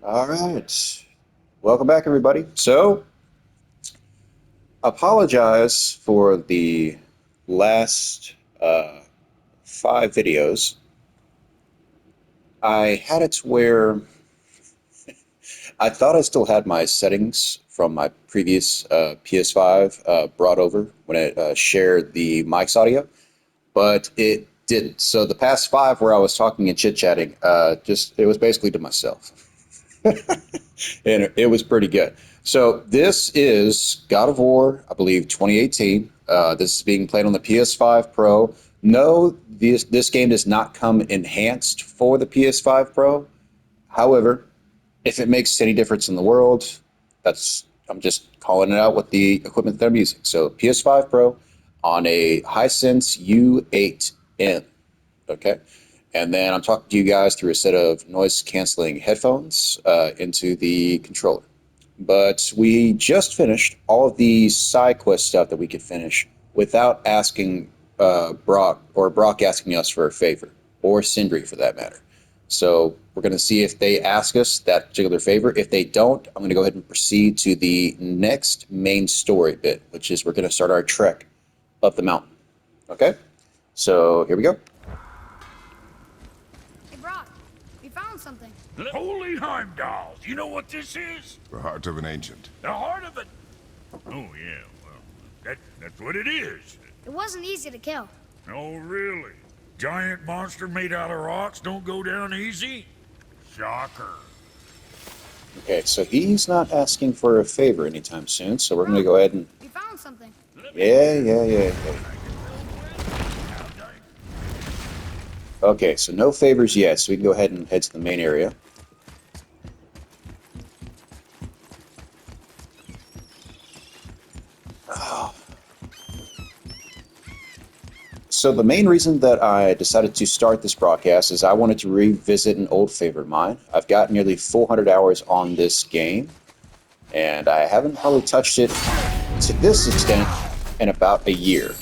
All right. Welcome back, everybody. So, apologize for the last five videos. I had it where I thought I still had my settings from my previous PS5 brought over when it shared the mic's audio, but it didn't. So the past five where I was talking and chit-chatting, just it was basically to myself. And it was pretty good. So this is God of War, I believe, 2018. This is being played on the PS5 Pro. No, this game does not come enhanced for the PS5 Pro. However, if it makes any difference in the world, that's I'm just calling it out with the equipment that I'm using. So PS5 Pro on a Hisense U8N. Okay. And then I'm talking to you guys through a set of noise canceling headphones into the controller. But we just finished all of the side quest stuff that we could finish without asking Brock asking us for a favor, or Sindri for that matter. So we're going to see if they ask us that particular favor. If they don't, I'm going to go ahead and proceed to the next main story bit, which is we're going to start our trek up the mountain. Okay? So here we go. Hey, Brock, we found something. Holy Heimdall! You know what this is? The heart of an ancient. The heart of it. Oh yeah, well, that's what it is. It wasn't easy to kill. Oh really? Giant monster made out of rocks don't go down easy? Shocker. Okay, so he's not asking for a favor anytime soon, so we're going to go ahead and... We found something. Yeah. Okay, so no favors yet, so we can go ahead and head to the main area. So the main reason that I decided to start this broadcast is I wanted to revisit an old favorite of mine. I've got nearly 400 hours on this game, and I haven't probably touched it to this extent in about a year.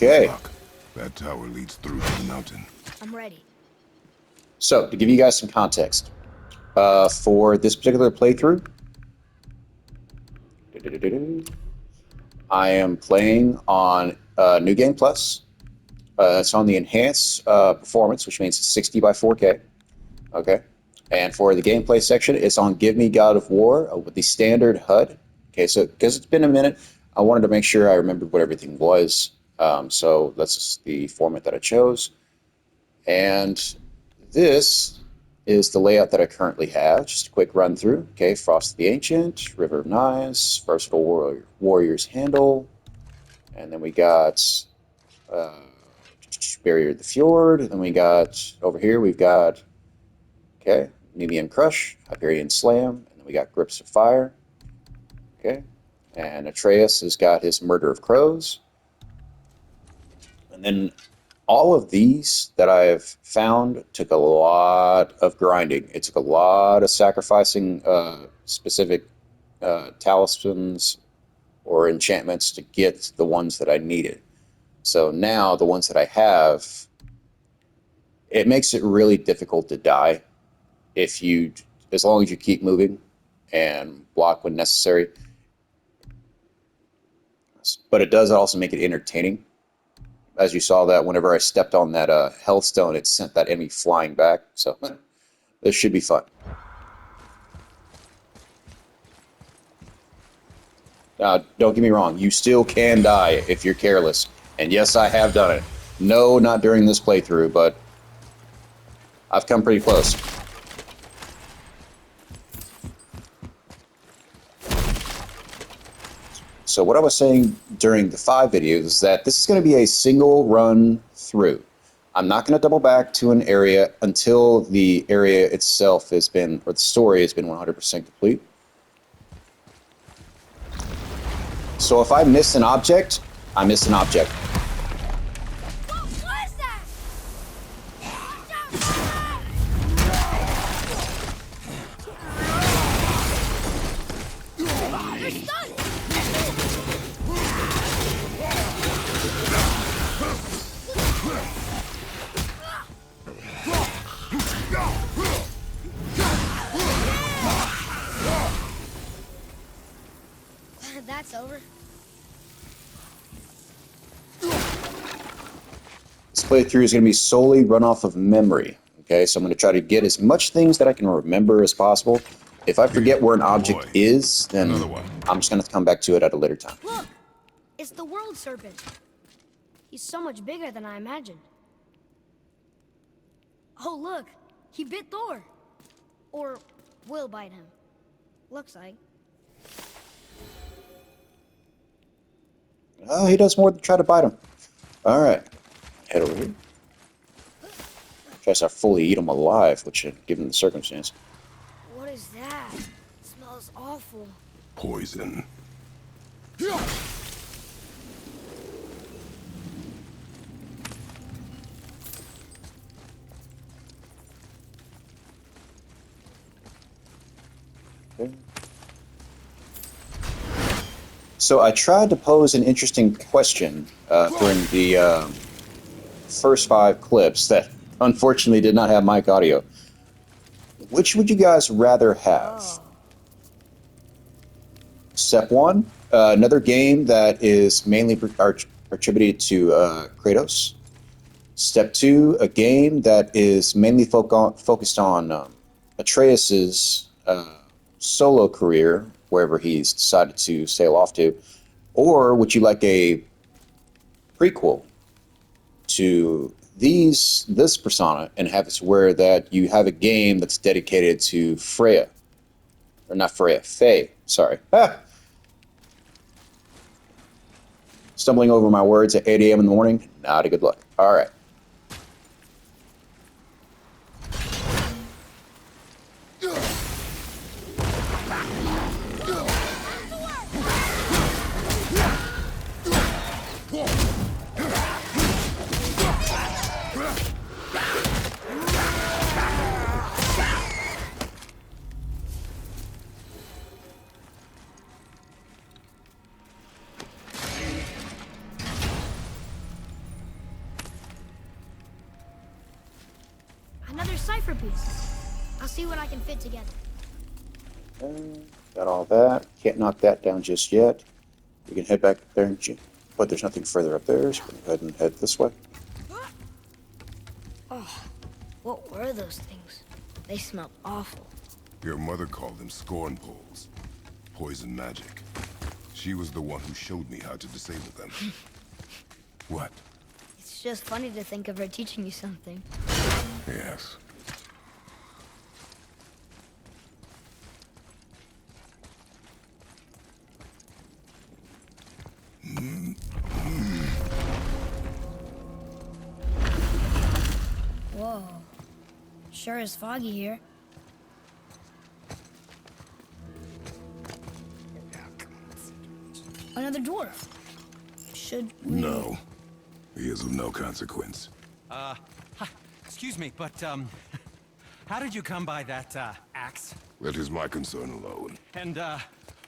Okay. Look, that tower leads through to the mountain. I'm ready. So, to give you guys some context, for this particular playthrough, I am playing on New Game Plus. It's on the enhanced performance, which means it's 60 by 4K. Okay. And for the gameplay section, it's on Give Me God of War with the standard HUD. Okay, so because it's been a minute, I wanted to make sure I remembered what everything was. So that's just the format that I chose. And this is the layout that I currently have. Just a quick run through. Okay, Frost the Ancient, River of Knives, Versatile Warrior's Handle, and then we got Barrier of the Fjord. And then we got over here, we've got Nemean Crush, Hyperion Slam, and then we got Grips of Fire. Okay, and Atreus has got his Murder of Crows. And then all of these that I've found took a lot of grinding. It took a lot of sacrificing specific talismans or enchantments to get the ones that I needed. So now the ones that I have, it makes it really difficult to die as long as you keep moving and block when necessary. But it does also make it entertaining. As you saw that whenever I stepped on that health stone, it sent that enemy flying back. So this should be fun. Don't get me wrong. You still can die if you're careless. And yes, I have done it. No, not during this playthrough, but I've come pretty close. So what I was saying during the 5 videos is that this is going to be a single run through. I'm not going to double back to an area until the area itself has been, or the story has been 100% complete. So if I miss an object, I miss an object. What is that? Watch out! You're stunned! That's over. This playthrough is going to be solely run off of memory. Okay, so I'm going to try to get as much things that I can remember as possible. If I forget where an object boy. is, then Another one. I'm just going to have to come back to it at a later time. Look! It's the world serpent. He's so much bigger than I imagined. Oh, look! He bit Thor! Or will bite him. Looks like. Oh, he does more than try to bite him. All right, head over here. Tries to fully eat him alive, which, given the circumstance. What is that? It smells awful. Poison. Okay. So I tried to pose an interesting question during the first 5 clips that unfortunately did not have mic audio. Which would you guys rather have? Oh. Step 1, another game that is mainly attributed to Kratos. Step 2, a game that is mainly focused on Atreus's solo career, wherever he's decided to sail off to. Or would you like a prequel to this persona and have it where that you have a game that's dedicated to Freya? Or not Freya, Faye, sorry. Stumbling over my words at 8 a.m. in the morning, not a good look. All right. Another cipher piece. I'll see what I can fit together. Got all that. Can't knock that down just yet. We can head back there, but there's nothing further up there, so we're going to go ahead and head this way. Oh, what were those things? They smelled awful. Your mother called them scorn poles. Poison magic. She was the one who showed me how to disable them. What? It's just funny to think of her teaching you something. Yes. Whoa. Sure is foggy here. Another dwarf. Should we... No. He is of no consequence. Excuse me, but, how did you come by that, axe? That is my concern alone. And,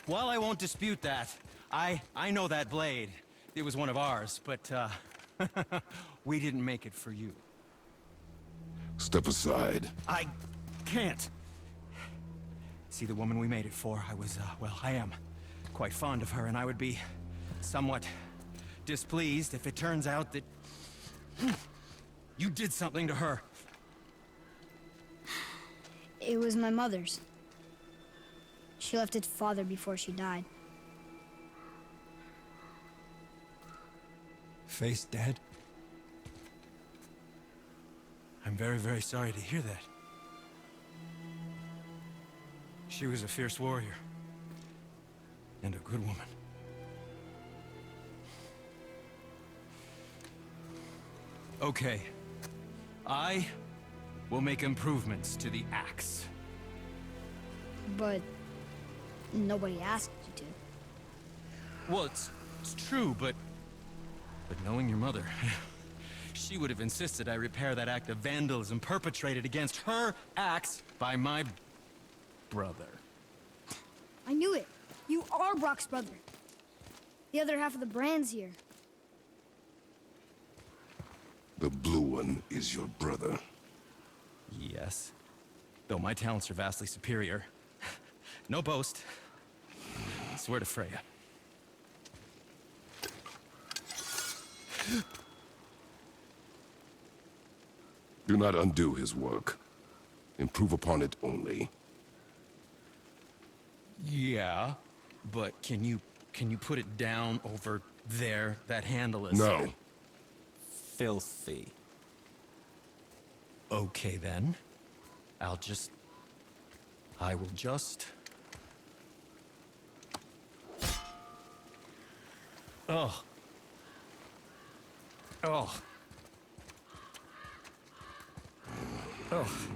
while I won't dispute that, I know that blade. It was one of ours, but, we didn't make it for you. Step aside. I can't. See, the woman we made it for, I was, well, I am quite fond of her, and I would be somewhat displeased if it turns out that you did something to her. It was my mother's. She left its father before she died. face dead? I'm very, very sorry to hear that. She was a fierce warrior. And a good woman. Okay. I will make improvements to the axe. But nobody asked you to. Well, it's true, but knowing your mother, she would have insisted I repair that act of vandalism perpetrated against her axe by my brother. I knew it. You are Brock's brother. The other half of the brand's here. The blue one is your brother. Yes. Though my talents are vastly superior. No boast. I swear to Freya. Do not undo his work. Improve upon it only. Yeah, but can you put it down over there? That handle is No. filthy. Okay then. I will just Oh. Oh. Oh.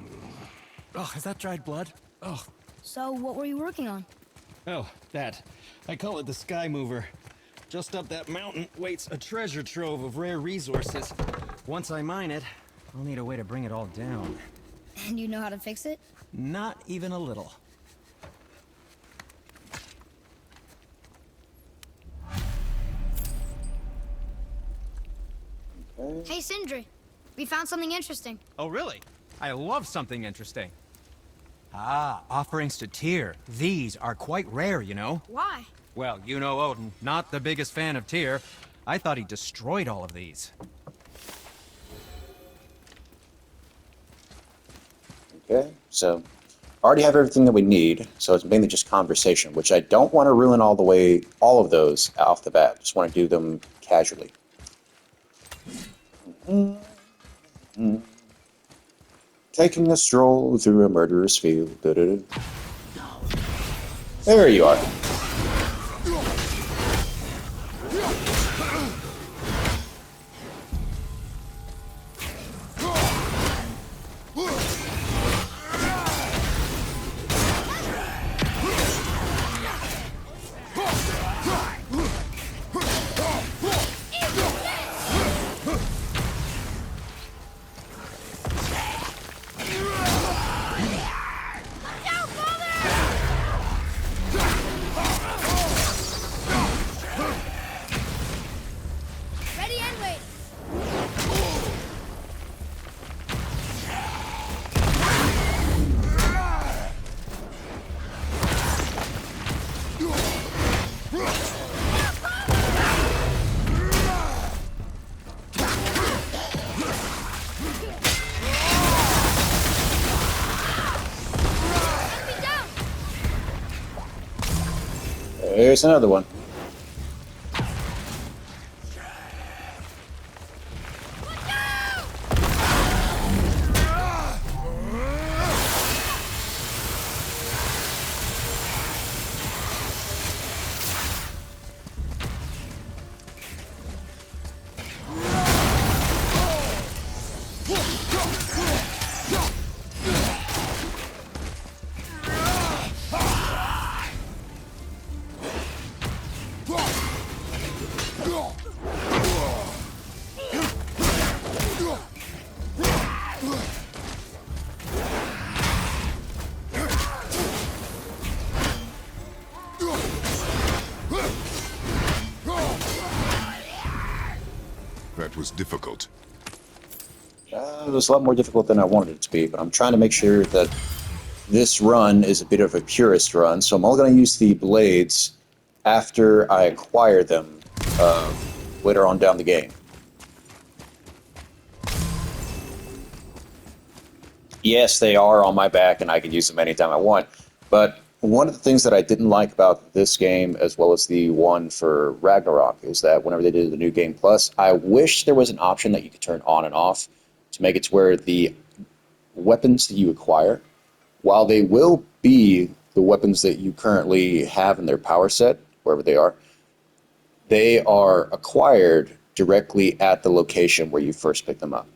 Oh, is that dried blood? Oh. So what were you working on? Oh, that. I call it the Sky Mover. Just up that mountain waits a treasure trove of rare resources. Once I mine it, I'll need a way to bring it all down. And you know how to fix it? Not even a little. Hey, Sindri. We found something interesting. Oh, really? I love something interesting. Ah, offerings to Tyr. These are quite rare, you know. Why? Well, you know Odin, not the biggest fan of Tyr. I thought he destroyed all of these. Okay, so I already have everything that we need, so it's mainly just conversation, which I don't want to ruin all of those off the bat. Just want to do them casually. Taking a stroll through a murderous field. Da-da-da. There you are. Ready and wait. Let me down. There's another one. That was difficult. It was a lot more difficult than I wanted it to be, but I'm trying to make sure that this run is a bit of a purist run, so I'm only going to use the blades after I acquire them later on down the game. Yes, they are on my back, and I can use them anytime I want, but One of the things that I didn't like about this game, as well as the one for Ragnarok, is that whenever they did the New Game Plus, I wish there was an option that you could turn on and off to make it to where the weapons that you acquire, while they will be the weapons that you currently have in their power set, wherever they are acquired directly at the location where you first pick them up.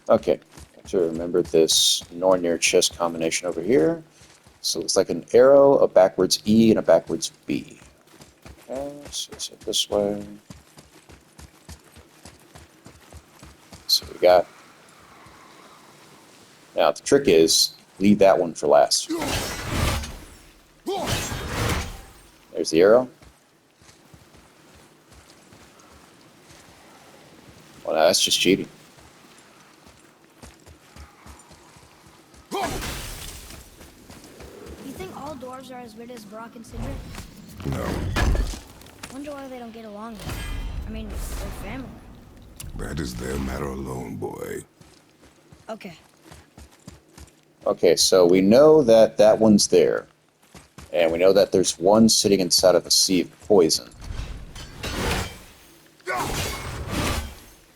Okay, have to remember this Nornir chest combination over here. So it's like an arrow, a backwards E, and a backwards B. Okay, so it's this way. So we got. Now the trick is leave that one for last. There's the arrow. Well, that's just cheating. You think all dwarves are as weird as Brock and Cindric? No, Wonder why they don't get along. I mean, they're family. that is their matter alone, boy. Okay. Okay, so we know that that one's there. And we know that there's one sitting inside of a sea of poison.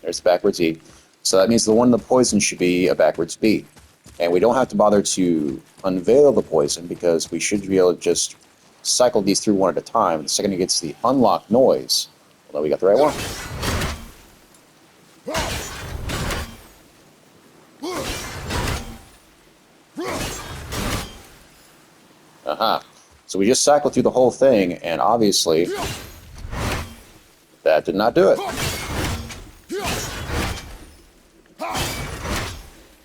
There's the backwards E. So that means the one in the poison should be a backwards B. And we don't have to bother to unveil the poison because we should be able to just cycle these through one at a time. The second it gets the unlock noise, well, we got the right one. Aha. So we just cycled through the whole thing, and obviously that did not do it.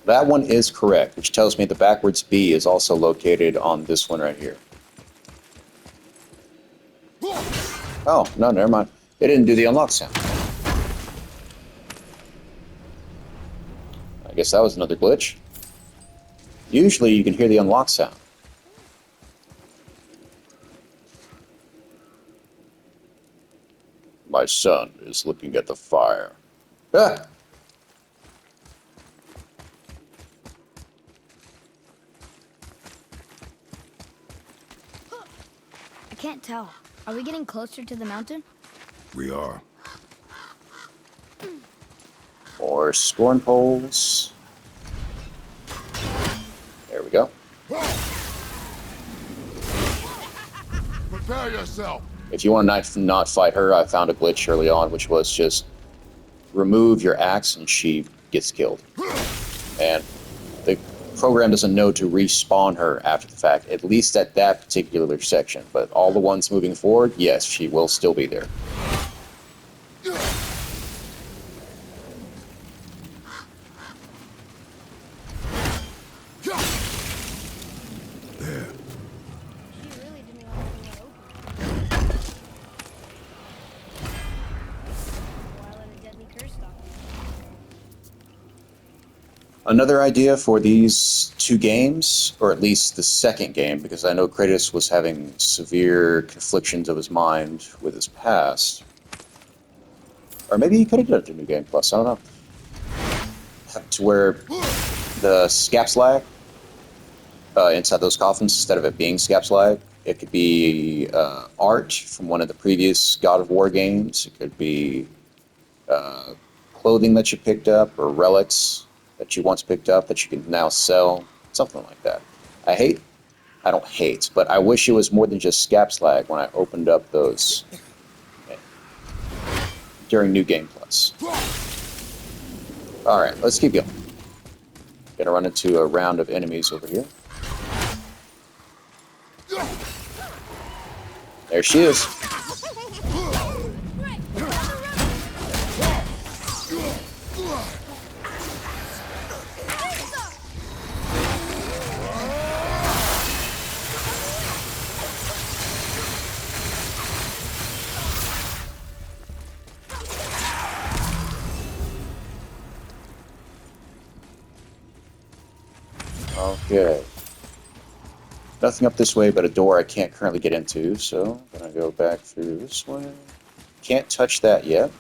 That one is correct, which tells me the backwards B is also located on this one right here. Oh, no, never mind. It didn't do the unlock sound. I guess that was another glitch. Usually you can hear the unlock sound. My son is looking at the fire. Ah! I can't tell. Are we getting closer to the mountain? We are. More scorn poles. There we go. Prepare yourself. If you want to not fight her, I found a glitch early on, which was just remove your axe and she gets killed. And the program doesn't know to respawn her after the fact, at least at that particular section. But all the ones moving forward, yes, she will still be there. There. She really didn't want to leave it open. Why let a deadly curse stop you? Another idea for these two games, or at least the second game, because I know Kratos was having severe conflictions of his mind with his past. Or maybe he could have done it to New Game Plus, I don't know. To where the scaps lag inside those coffins, instead of it being scaps lag, it could be art from one of the previous God of War games. It could be clothing that you picked up, or relics that you once picked up that you can now sell, something like that. I don't hate, but I wish it was more than just scaps lag when I opened up those during New Game Plus. Alright, let's keep going. Gonna run into a round of enemies over here. There she is. Okay. Nothing up this way but a door I can't currently get into, so I'm gonna go back through this way. Can't touch that yet.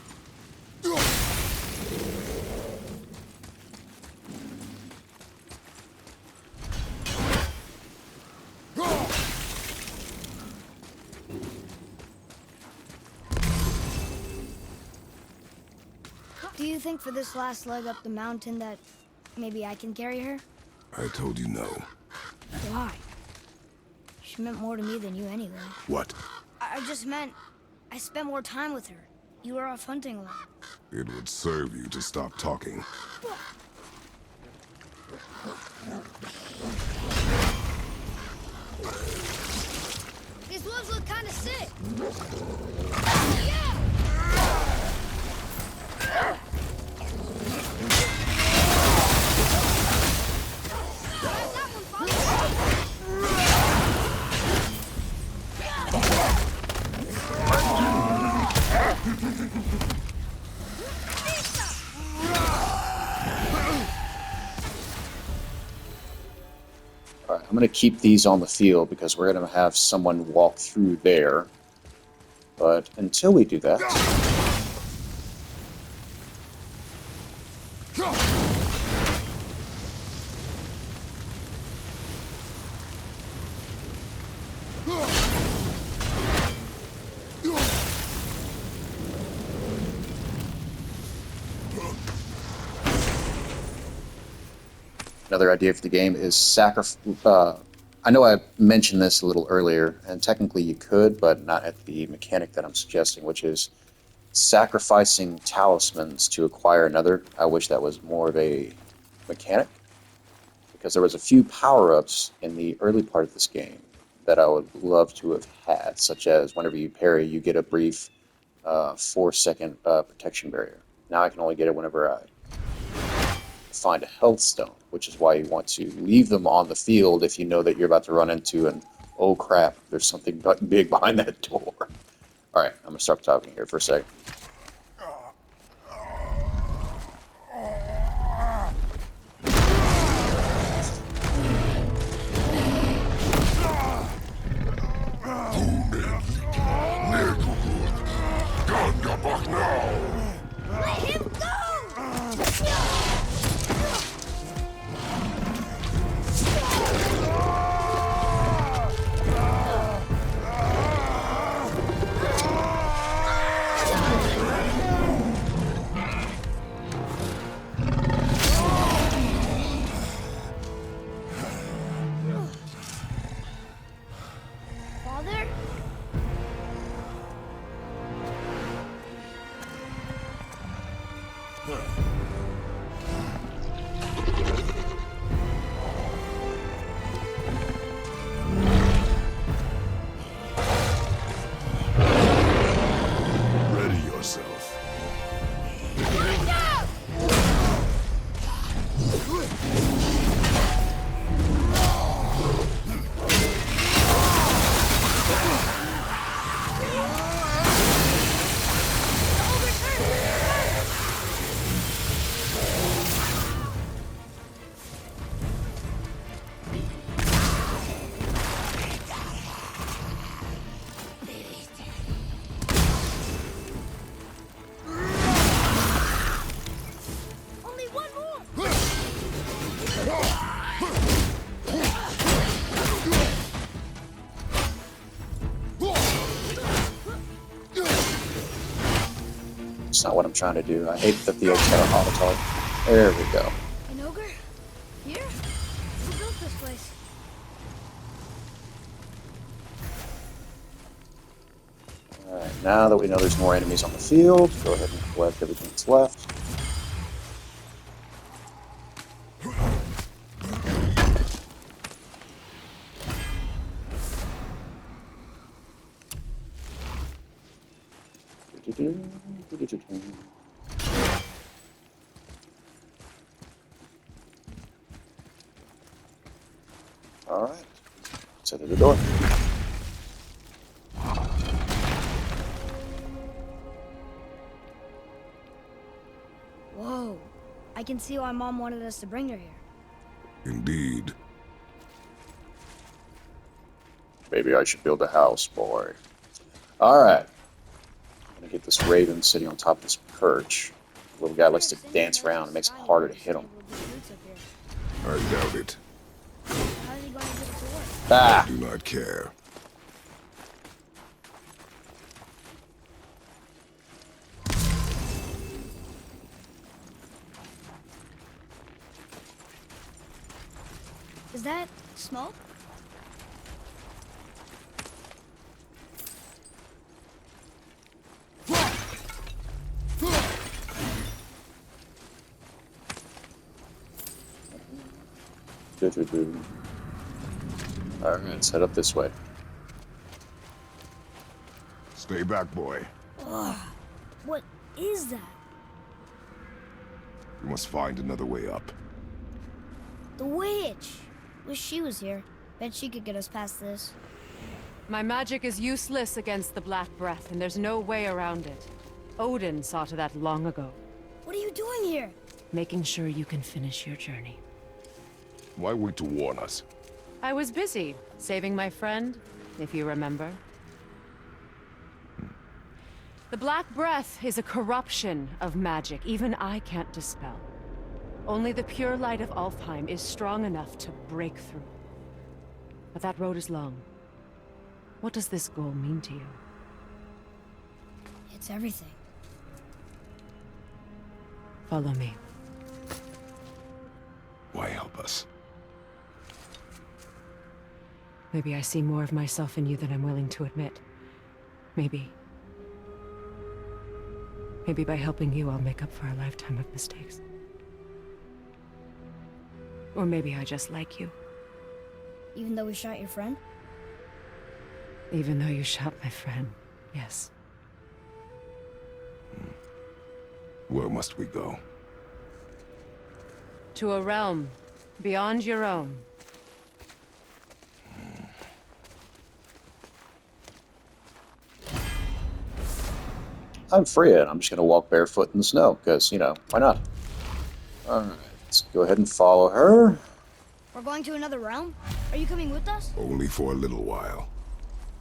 Do you think for this last leg up the mountain that maybe I can carry her? I told you no. Why? She meant more to me than you anyway. What? I just meant I spent more time with her. You were off hunting alone. It would serve you to stop talking. These wolves look kind of sick. All right, I'm going to keep these on the field because we're going to have someone walk through there. But until we do that... Another idea for the game is I know I mentioned this a little earlier, and technically you could, but not at the mechanic that I'm suggesting, which is sacrificing talismans to acquire another. I wish that was more of a mechanic, because there was a few power-ups in the early part of this game that I would love to have had, such as whenever you parry, you get a brief 4-second protection barrier. Now I can only get it whenever I find a health stone, which is why you want to leave them on the field if you know that you're about to run into an, oh crap, there's something big behind that door. Alright, I'm going to start talking here for a second. Let him go! Father? Ready yourself. Only one more! It's not what I'm trying to do. I hate that the old automaton. There we go. An ogre? Here? Who built this place? Alright, now that we know there's more enemies on the field, go ahead and collect everything that's left. Alright, let's head to the door. Whoa. I can see why Mom wanted us to bring her here. Indeed. Maybe I should build a house, boy. Alright. gonna get this raven sitting on top of this perch. The little guy likes to dance around. It makes it harder to hit him. I doubt it. How's he going to get it to work? Ah! I do not care. Is that smoke? Alright, let's head up this way. Stay back, boy. What is that? We must find another way up. The witch! Wish she was here. Bet she could get us past this. My magic is useless against the Black Breath, and there's no way around it. Odin saw to that long ago. What are you doing here? Making sure you can finish your journey. Why wait to warn us? I was busy, saving my friend, if you remember. The Black Breath is a corruption of magic even I can't dispel. Only the pure light of Alfheim is strong enough to break through. But that road is long. What does this goal mean to you? It's everything. Follow me. Why help us? Maybe I see more of myself in you than I'm willing to admit. Maybe by helping you, I'll make up for a lifetime of mistakes. Or maybe I just like you. Even though we shot your friend? Even though you shot my friend, yes. Where must we go? To a realm beyond your own. I'm Freya, and I'm just gonna walk barefoot in the snow, because, you know, why not? Alright, let's go ahead and follow her. We're going to another realm? Are you coming with us? Only for a little while.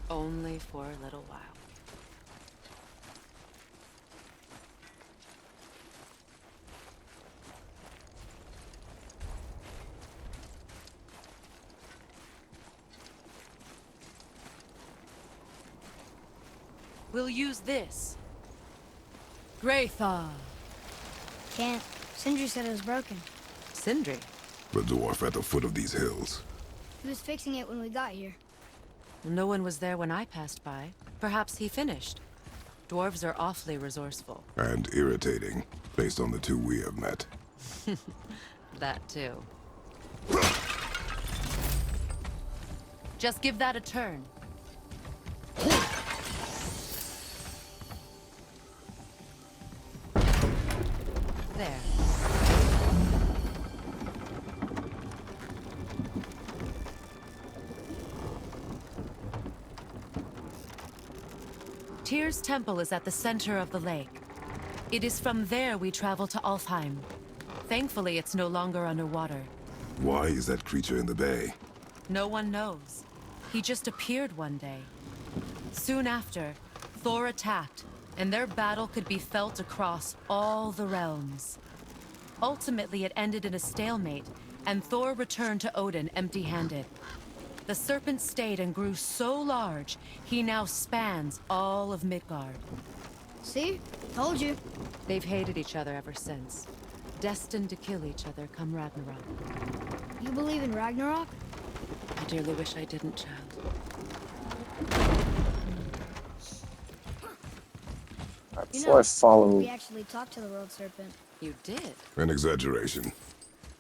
Only for a little while. We'll use this. Greythaw. Can't. Sindri said it was broken. Sindri. The dwarf at the foot of these hills. He was fixing it when we got here. No one was there when I passed by. Perhaps he finished. Dwarves are awfully resourceful. And irritating, based on the two we have met. That too. Just give that a turn. There. Tyr's temple is at the center of the lake. It is from there we travel to Alfheim. Thankfully, it's no longer underwater. Why is that creature in the bay? No one knows. He just appeared one day. Soon after, Thor attacked, and their battle could be felt across all the realms. Ultimately, it ended in a stalemate, and Thor returned to Odin empty-handed. The serpent stayed and grew so large, he now spans all of Midgard. See? Told you. They've hated each other ever since. Destined to kill each other come Ragnarok. You believe in Ragnarok? I dearly wish I didn't, child. Alright, You before know, I follow... we actually talked to the world serpent. You did? An exaggeration.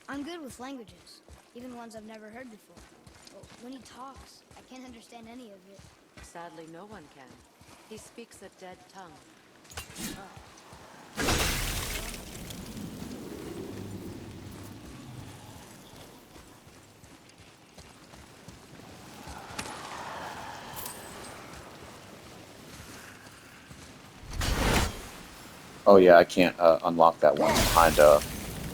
I'm good with languages, even ones I've never heard before. But when he talks, I can't understand any of it. Sadly, no one can. He speaks a dead tongue. Oh yeah, I can't unlock that one behind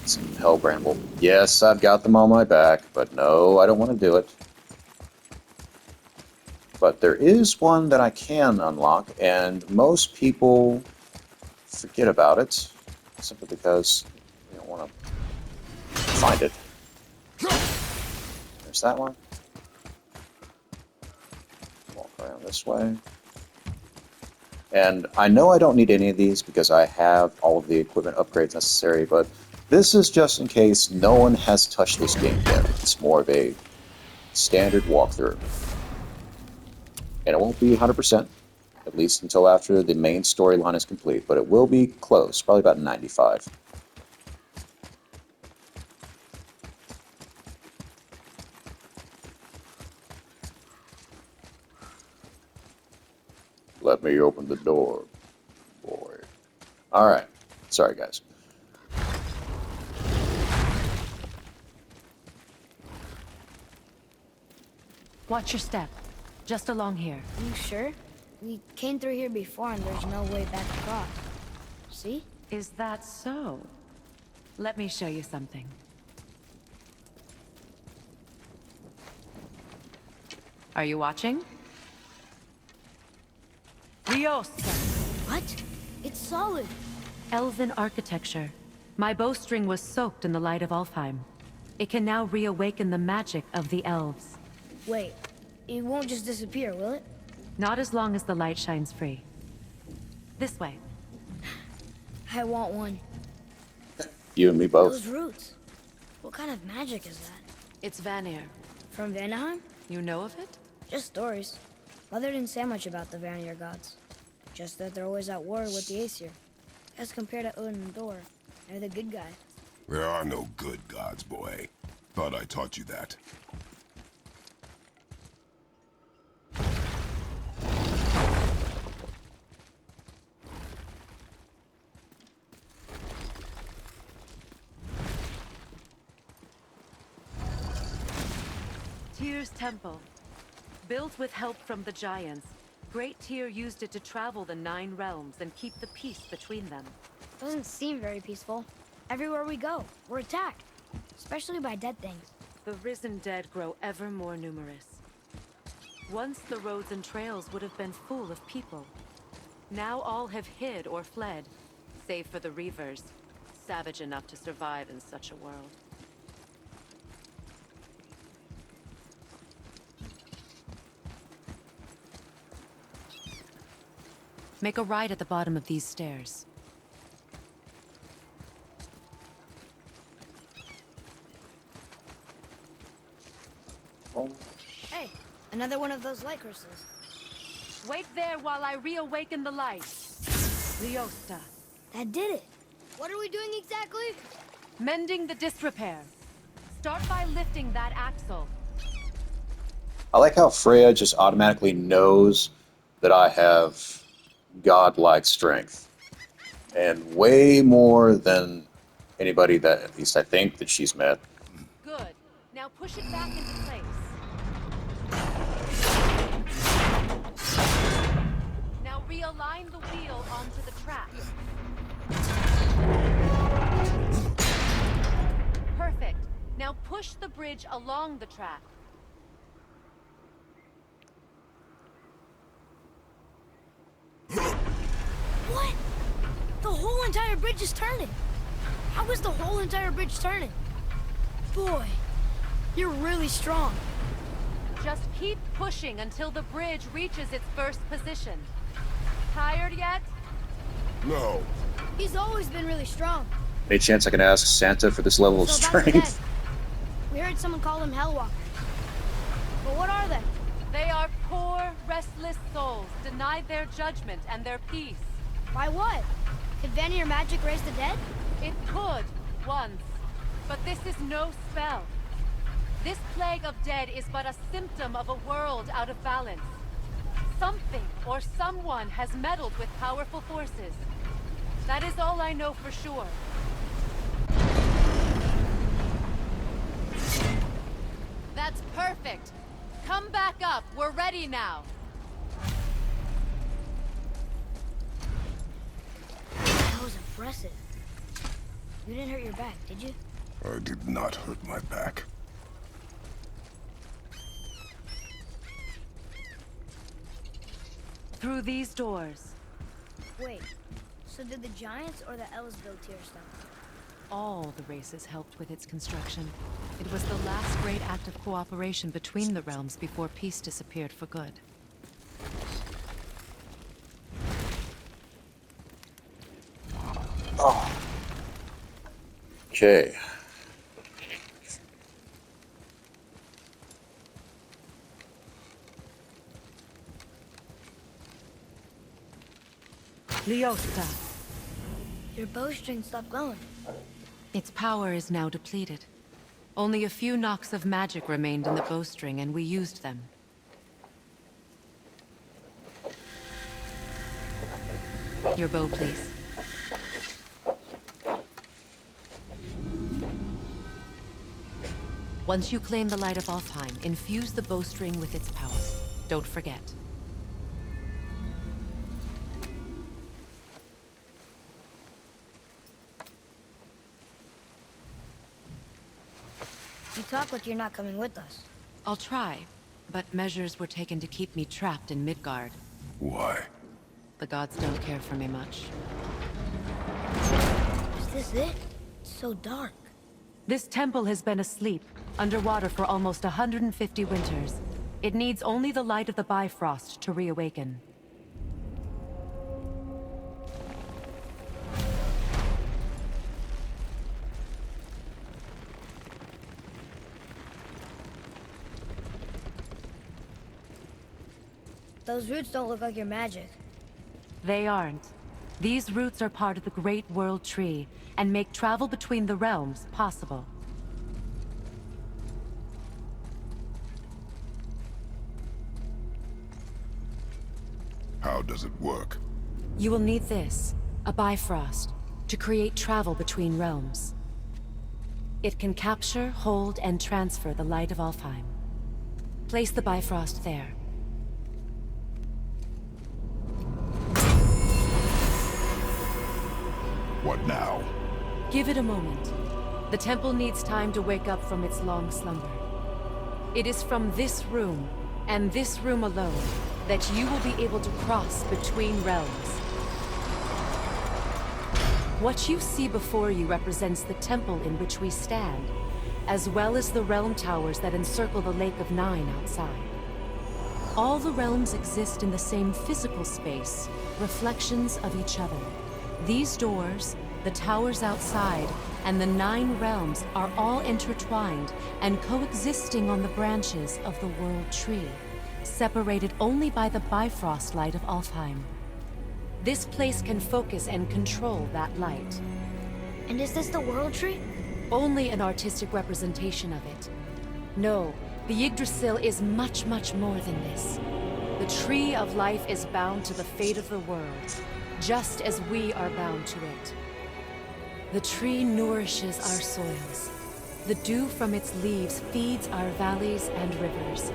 some hell bramble. Yes, I've got them on my back, but no, I don't want to do it. But there is one that I can unlock, and most people forget about it simply because they don't want to find it. There's that one. Walk around this way. And I know I don't need any of these because I have all of the equipment upgrades necessary, but this is just in case no one has touched this game yet. It's more of a standard walkthrough. And it won't be 100%, at least until after the main storyline is complete, but it will be close, probably about 95. Let me open the door, boy. Alright, sorry guys. Watch your step. Just along here. Are you sure? We came through here before and there's no way back across. See? Is that so? Let me show you something. Are you watching? Riosta. What? It's solid. Elven architecture. My bowstring was soaked in the light of Alfheim. It can now reawaken the magic of the elves. Wait, it won't just disappear, will it? Not as long as the light shines free. This way. I want one. You and me both. Those roots. What kind of magic is that? It's Vanir. From Vanaheim? You know of it? Just stories. Mother didn't say much about the Vanir gods. Just that they're always at war with the Aesir. As compared to Odin and Thor, they're the good guys. There are no good gods, boy. Thought I taught you that. Tyr's temple. Built with help from the giants, Great Tyr used it to travel the 9 realms and keep the peace between them. Doesn't seem very peaceful. Everywhere we go, we're attacked. Especially by dead things. The risen dead grow ever more numerous. Once the roads and trails would have been full of people. Now all have hid or fled, save for the Reavers, savage enough to survive in such a world. Make a right at the bottom of these stairs. Hey, another one of those light crystals. Wait there while I reawaken the light. Riosta. That did it. What are we doing exactly? Mending the disrepair. Start by lifting that axle. I like how Freya just automatically knows that I have godlike strength. And way more than anybody that, at least I think, that she's met. Good. Now push it back into place. Now realign the wheel onto the track. Perfect. Now push the bridge along the track. What? The whole entire bridge is turning. How is the whole entire bridge turning? Boy, you're really strong. Just keep pushing until the bridge reaches its first position. Tired yet? No. He's always been really strong. Any chance I can ask Santa for this level of So about the strength? dead. We heard someone call them Hellwalkers. But what are they? They are poor, restless souls, denied their judgment and their peace. By what? Could Vanir magic raise the dead? It could, once. But this is no spell. This plague of dead is but a symptom of a world out of balance. Something or someone has meddled with powerful forces. That is all I know for sure. That's perfect. Come back up. We're ready now. That was impressive. You didn't hurt your back, did you? I did not hurt my back. Through these doors. Wait, so did the Giants or the Elves build Tearstone? All the races helped with its construction. It was the last great act of cooperation between the realms before peace disappeared for good. Okay. Lyosta. Your bowstring stopped glowing. Its power is now depleted. Only a few knocks of magic remained in the bowstring, and we used them. Your bow, please. Once you claim the Light of Alfheim, infuse the bowstring with its power. Don't forget. You talk like you're not coming with us. I'll try, but measures were taken to keep me trapped in Midgard. Why? The gods don't care for me much. Is this it? It's so dark. This temple has been asleep, underwater for almost 150 winters. It needs only the light of the Bifrost to reawaken. Those roots don't look like your magic. They aren't. These roots are part of the Great World Tree, and make travel between the realms possible. How does it work? You will need this, a Bifrost, to create travel between realms. It can capture, hold, and transfer the light of Alfheim. Place the Bifrost there. What now? Give it a moment. The temple needs time to wake up from its long slumber. It is from this room, and this room alone, that you will be able to cross between realms. What you see before you represents the temple in which we stand, as well as the realm towers that encircle the Lake of Nine outside. All the realms exist in the same physical space, reflections of each other. These doors, the towers outside, and the 9 realms are all intertwined and coexisting on the branches of the World Tree, separated only by the Bifrost light of Alfheim. This place can focus and control that light. And is this the World Tree? Only an artistic representation of it. No, the Yggdrasil is much, much more than this. The Tree of Life is bound to the fate of the world, just as we are bound to it. The tree nourishes our soils. The dew from its leaves feeds our valleys and rivers.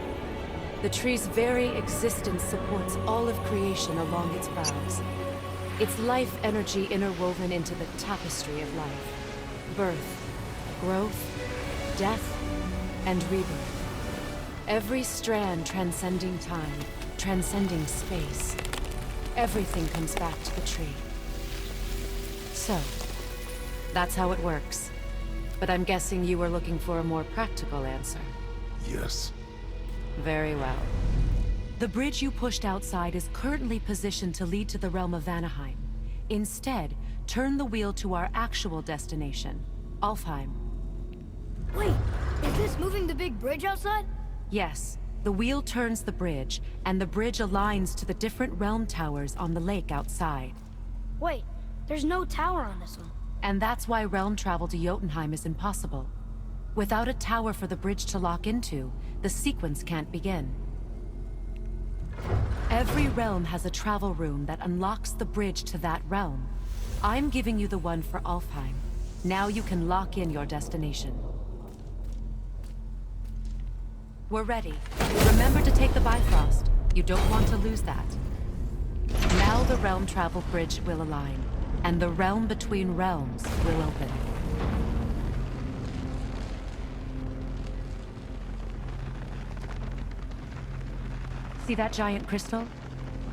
The tree's very existence supports all of creation along its boughs. Its life energy interwoven into the tapestry of life. Birth, growth, death, and rebirth. Every strand transcending time, transcending space. Everything comes back to the tree. So, that's how it works. But I'm guessing you were looking for a more practical answer. Yes. Very well. The bridge you pushed outside is currently positioned to lead to the realm of Vanaheim. Instead, turn the wheel to our actual destination, Alfheim. Wait, is this moving the big bridge outside? Yes, the wheel turns the bridge, and the bridge aligns to the different realm towers on the lake outside. Wait, there's no tower on this one. And that's why realm travel to Jotunheim is impossible. Without a tower for the bridge to lock into, the sequence can't begin. Every realm has a travel rune that unlocks the bridge to that realm. I'm giving you the one for Alfheim. Now you can lock in your destination. We're ready. Remember to take the Bifrost. You don't want to lose that. Now the realm travel bridge will align, and the realm between realms will open. See that giant crystal?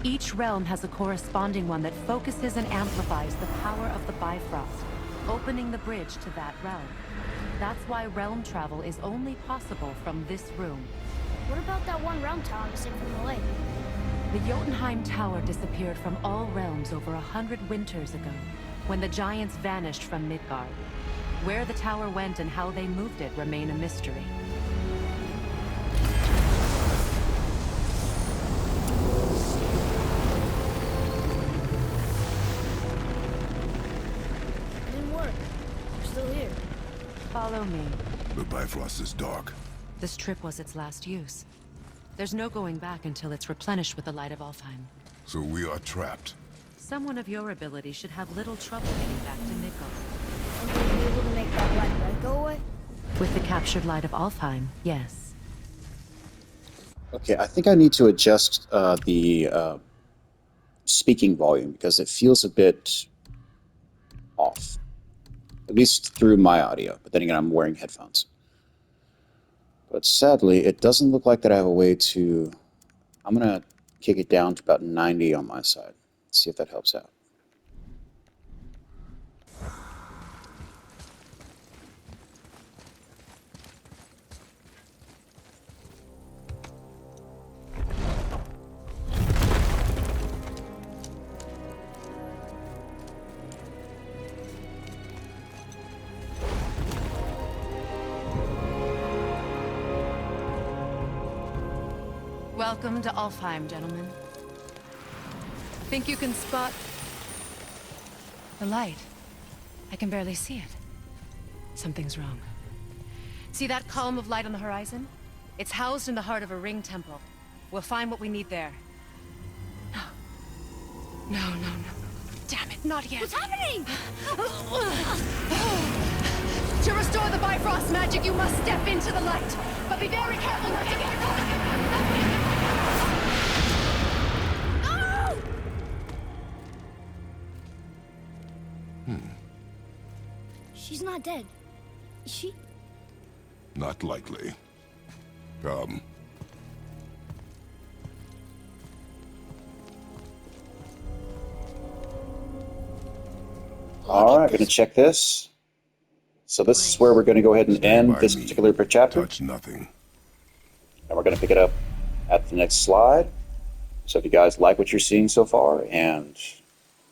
Each realm has a corresponding one that focuses and amplifies the power of the Bifrost, opening the bridge to that realm. That's why realm travel is only possible from this room. What about that one realm tower missing from the lake? The Jotunheim Tower disappeared from all realms over 100 winters ago, when the giants vanished from Midgard. Where the tower went and how they moved it remain a mystery. It didn't work. We're still here. Follow me. The Bifrost is dark. This trip was its last use. There's no going back until it's replenished with the light of Alfheim. So we are trapped. Someone of your ability should have little trouble getting back to Midgard. And we'll be able to make that red light go away? With the captured light of Alfheim, yes. Okay, I think I need to adjust the speaking volume because it feels a bit off, at least through my audio. But then again, I'm wearing headphones. But sadly, it doesn't look like that I have a way to... I'm going to kick it down to about 90 on my side. See if that helps out. Welcome to Alfheim, gentlemen. Think you can spot the light? I can barely see it. Something's wrong. See that column of light on the horizon? It's housed in the heart of a ring temple. We'll find what we need there. No. No. Damn it, not yet. What's happening? To restore the Bifrost magic, you must step into the light. But be very careful not to get caught. She's not dead. Is she? Not likely. Come. All right, going to check this. So this is where we're going to go ahead and end By this me. particular chapter. Touch nothing. And we're going to pick it up at the next slide. So if you guys like what you're seeing so far and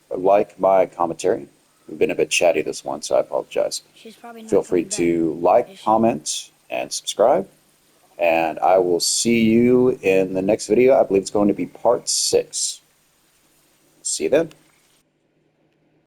like my commentary, we've been a bit chatty this one, so I apologize. She's probably not Feel free coming to back. like, Is she? comment, and subscribe. And I will see you in the next video. I believe it's going to be part 6. See you then.